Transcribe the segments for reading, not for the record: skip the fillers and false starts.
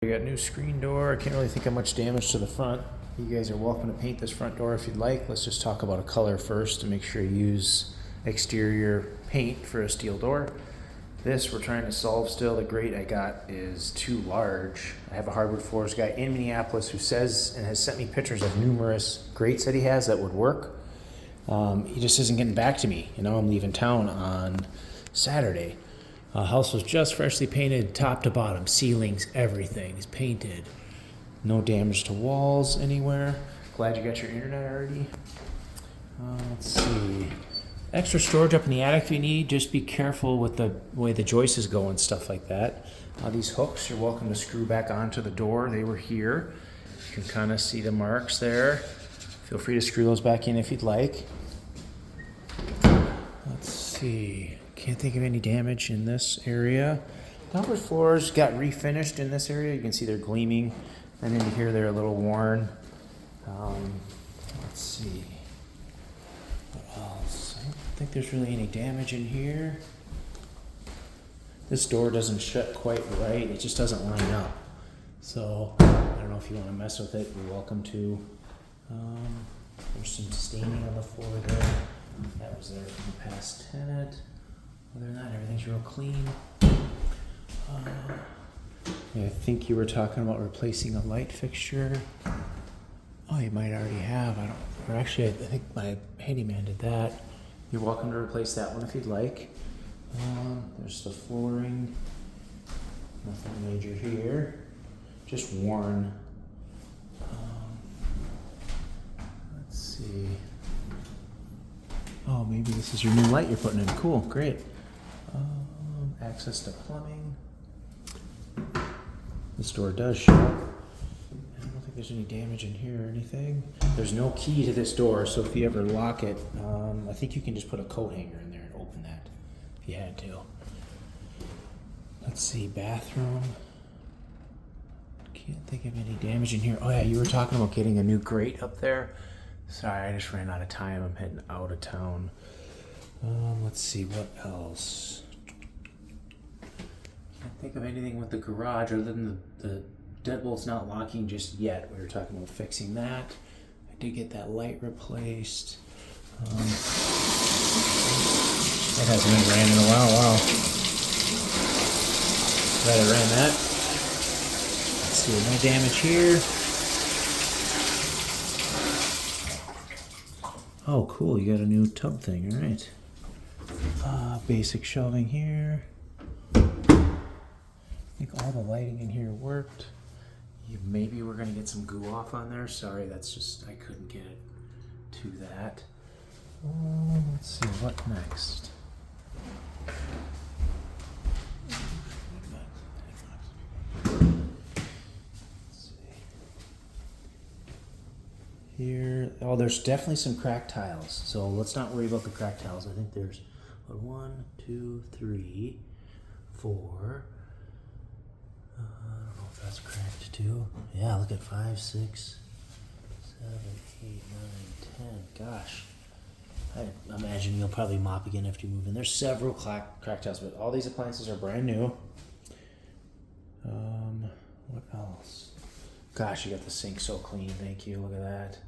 We got new screen door. I can't really think of much damage to the front. You guys are welcome to paint this front door if you'd like. Let's just talk about a color first to make sure you use exterior paint for a steel door. This we're trying to solve still. The grate I got is too large. I have a hardwood floors guy in Minneapolis who says and has sent me pictures of numerous grates that he has that would work. He just isn't getting back to me. You know, I'm leaving town on Saturday. House was just freshly painted top to bottom, ceilings, everything is painted. No damage to walls anywhere. Glad you got your internet already. Let's see. Extra storage up in the attic if you need. Just be careful with the way the joists go and stuff like that. These hooks, you're welcome to screw back onto the door. They were here. You can kind of see the marks there. Feel free to screw those back in if you'd like. Let's see. Can't think of any damage in this area. Hardwood floors got refinished in this area. You can see they're gleaming. And into here they're a little worn. Let's see. What else? I don't think there's really any damage in here. This door doesn't shut quite right. It just doesn't line up. So I don't know if you want to mess with it. You're welcome to. There's some staining on the floor there. That was there from the past tenant. Other than that, everything's real clean. I think you were talking about replacing a light fixture. Oh, you might already have. I don't. Or actually, I think my handyman did that. You're welcome to replace that one if you'd like. There's the flooring. Nothing major here. Just worn. Let's see. Oh, maybe this is your new light you're putting in. Cool, great. Access to plumbing. This door does shut. I don't think there's any damage in here or anything. There's no key to this door, so if you ever lock it, I think you can just put a coat hanger in there and open that if you had to. Let's see, bathroom. Can't think of any damage in here. Oh yeah, you were talking about getting a new grate up there. Sorry, I just ran out of time. I'm heading out of town. Let's see, what else? Can't think of anything with the garage other than the deadbolt's not locking just yet. We were talking about fixing that. I did get that light replaced. That hasn't been ran in a while. Wow. Glad I ran that. Let's see, no damage here. Oh, cool. You got a new tub thing. All right. Basic shelving here. I think all the lighting in here worked. Maybe we're going to get some goo off on there. Sorry, that's just, I couldn't get it to that. Let's see, what next? Here, oh, there's definitely some cracked tiles. So let's not worry about the cracked tiles. I think there's 1, 2, 3, 4. I don't know if that's cracked too. Yeah, look at 5, 6, 7, 8, 9, 10. Gosh. I imagine you'll probably mop again after you move in. There's several cracked tiles, but all these appliances are brand new. What else? Gosh, you got the sink so clean. Thank you. Look at that.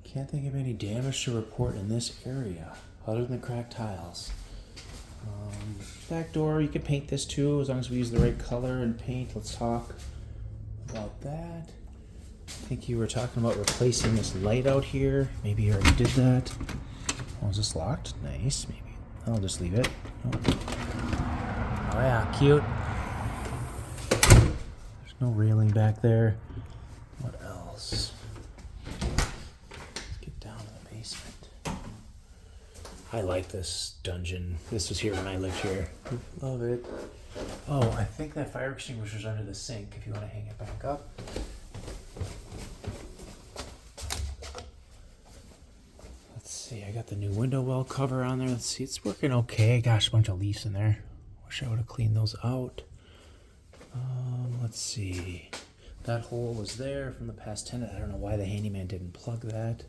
Can't think of any damage to report in this area other than the cracked tiles. Back door, you can paint this too as long as we use the right color and paint. Let's talk about that. I think you were talking about replacing this light out here. Maybe you already did that. Oh, is this locked? Nice. Maybe I'll just leave it. Oh yeah, cute. There's no railing back there. What else? Let's get down to the basement. I like this dungeon. This was here when I lived here. Love it. Oh, I think that fire extinguisher's under the sink if you want to hang it back up. Let's see, I got the new window well cover on there. Let's see, it's working okay. Gosh, a bunch of leaves in there. Wish I would have cleaned those out. Let's see. That hole was there from the past tenant. I don't know why the handyman didn't plug that.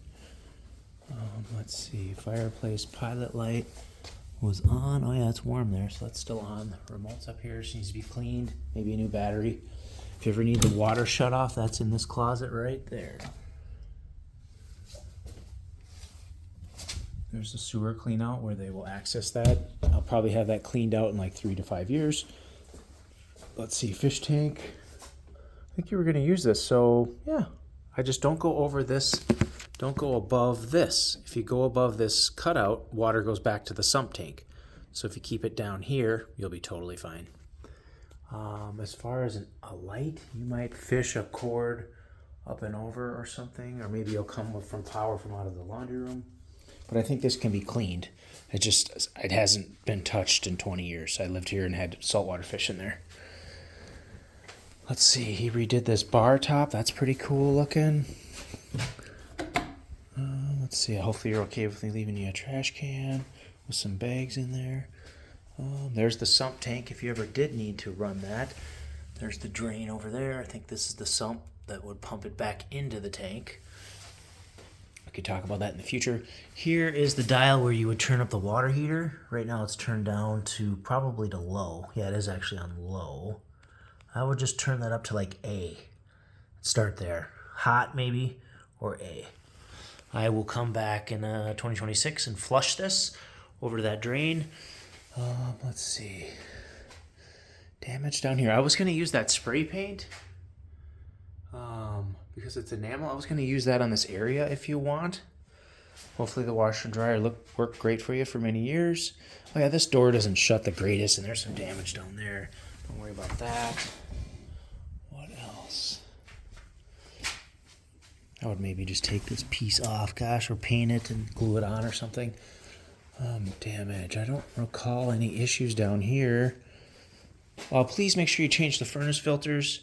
Let's see, fireplace pilot light was on. Oh yeah, it's warm there, so that's still on. The remote's up here, just needs to be cleaned. Maybe a new battery. If you ever need the water shut off, that's in this closet right there. There's the sewer clean out where they will access that. I'll probably have that cleaned out in like 3 to 5 years. Let's see, fish tank. I think you were going to use this, so yeah. I just don't go over this. Don't go above this. If you go above this cutout, water goes back to the sump tank. So if you keep it down here, you'll be totally fine. As far as a light, you might fish a cord up and over or something, or maybe you'll come from power from out of the laundry room. But I think this can be cleaned. It hasn't been touched in 20 years. I lived here and had saltwater fish in there. Let's see, he redid this bar top. That's pretty cool looking. Let's see, hopefully you're okay with me leaving you a trash can with some bags in there. There's the sump tank if you ever did need to run that. There's the drain over there. I think this is the sump that would pump it back into the tank. We could talk about that in the future. Here is the dial where you would turn up the water heater. Right now it's turned down to probably to low. Yeah, it is actually on low. I would just turn that up to like A. Start there. Hot maybe, or A. I will come back in 2026 and flush this over to that drain. Let's see. Damage down here. I was going to use that spray paint. Because it's enamel, I was going to use that on this area if you want. Hopefully the washer and dryer work great for you for many years. Oh yeah, this door doesn't shut the greatest, and there's some damage down there. Don't worry about that. What else? I would maybe just take this piece off, gosh, or paint it and glue it on or something. Damage. I don't recall any issues down here. Please make sure you change the furnace filters.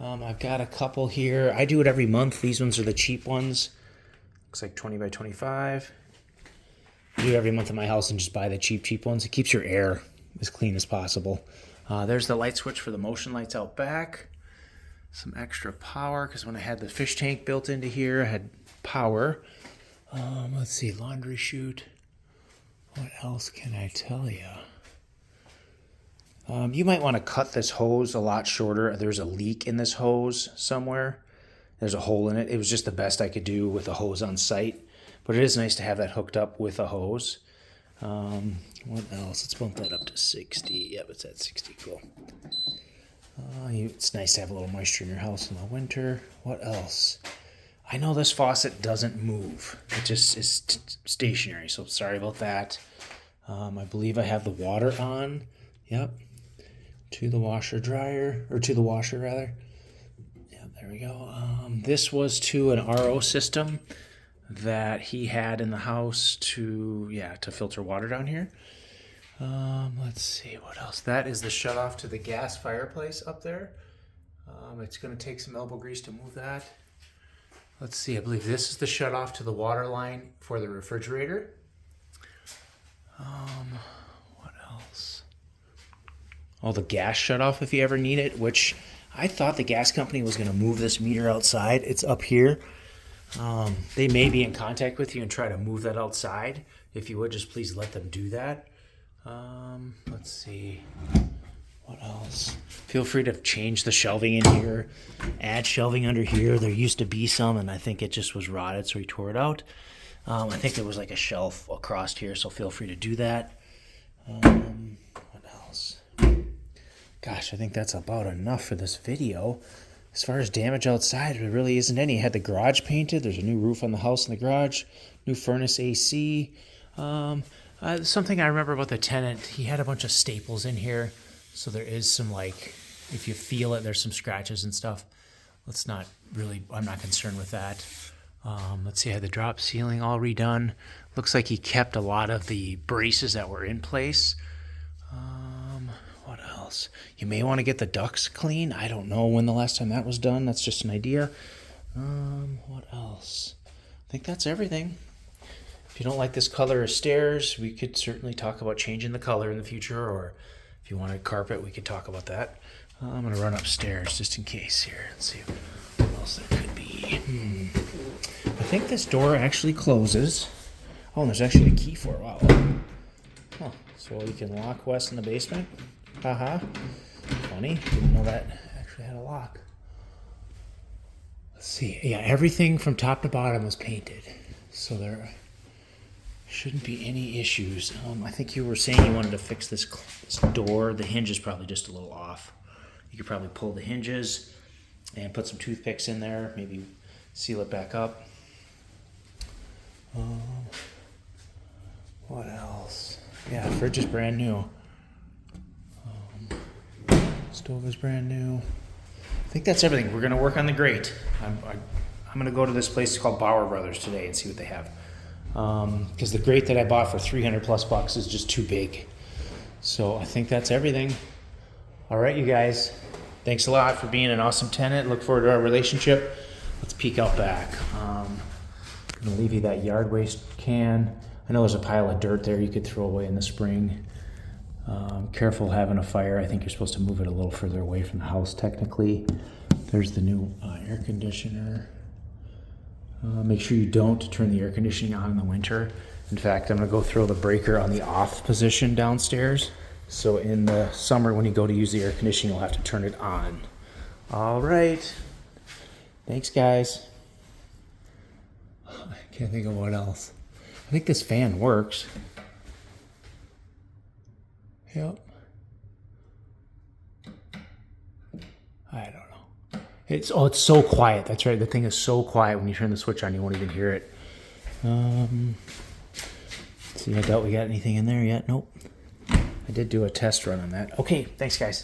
I've got a couple here. I do it every month. These ones are the cheap ones. Looks like 20 by 25. I do it every month in my house and just buy the cheap ones. It keeps your air as clean as possible. There's the light switch for the motion lights out back. Some extra power, because when I had the fish tank built into here, I had power. Let's see, laundry chute. What else can I tell you? You might want to cut this hose a lot shorter. There's a leak in this hose somewhere. There's a hole in it. It was just the best I could do with a hose on site. But it is nice to have that hooked up with a hose. What else? Let's bump that up to 60. Yep, it's at 60. Cool. It's nice to have a little moisture in your house in the winter. What else? I know this faucet doesn't move. It just is stationary, so sorry about that. I believe I have the water on. Yep. To the washer dryer, or to the washer rather. Yep, there we go. This was to an RO system that he had in the house to filter water down here. Let's see what else. That is the shut off to the gas fireplace up there. It's going to take some elbow grease to move that. Let's see, I believe this is the shut off to the water line for the refrigerator. What else? Oh, the gas shut off if you ever need it, which I thought the gas company was going to move this meter outside. It's up here. They may be in contact with you and try to move that outside. If you would, just please let them do that. Let's see. What else? Feel free to change the shelving in here. Add shelving under here. There used to be some, and I think it just was rotted, so we tore it out. I think there was like a shelf across here, so feel free to do that. What else? Gosh, I think that's about enough for this video. As far as damage outside, there really isn't any. I had the garage painted. There's a new roof on the house in the garage. New furnace AC. Something I remember about the tenant, he had a bunch of staples in here. So there is some, like, if you feel it, there's some scratches and stuff. I'm not concerned with that. Let's see, I had the drop ceiling all redone. Looks like he kept a lot of the braces that were in place. What else? You may want to get the ducts clean. I don't know when the last time that was done. That's just an idea. What else? I think that's everything. If you don't like this color of stairs, we could certainly talk about changing the color in the future, or if you want a carpet, we could talk about that. I'm going to run upstairs just in case here and see what else there could be. I think this door actually closes. Oh, and there's actually a key for it. Wow. Huh. So you can lock Wes in the basement. Haha. Funny. Didn't know that actually had a lock. Let's see. Yeah, everything from top to bottom is painted. So there shouldn't be any issues. I think you were saying you wanted to fix this door. The hinge is probably just a little off. You could probably pull the hinges and put some toothpicks in there. Maybe seal it back up. What else? Yeah, fridge is brand new. Stove is brand new. I think that's everything. We're gonna work on the grate. I'm gonna go to this place called Bauer Brothers today and see what they have. Because the grate that I bought for $300+ is just too big. So I think that's everything. All right, you guys. Thanks a lot for being an awesome tenant. Look forward to our relationship. Let's peek out back. I'm gonna leave you that yard waste can. I know there's a pile of dirt there you could throw away in the spring. Careful having a fire. I think you're supposed to move it a little further away from the house technically. There's the new air conditioner. Make sure you don't turn the air conditioning on in the winter. In fact, I'm gonna go throw the breaker on the off position downstairs. So in the summer when you go to use the air conditioning, you'll have to turn it on. All right. Thanks, guys. I can't think of what else. I think this fan works. Yep. I don't know. It's so quiet. That's right. The thing is so quiet when you turn the switch on, you won't even hear it. See, I doubt we got anything in there yet. Nope. I did do a test run on that. Okay, thanks, guys.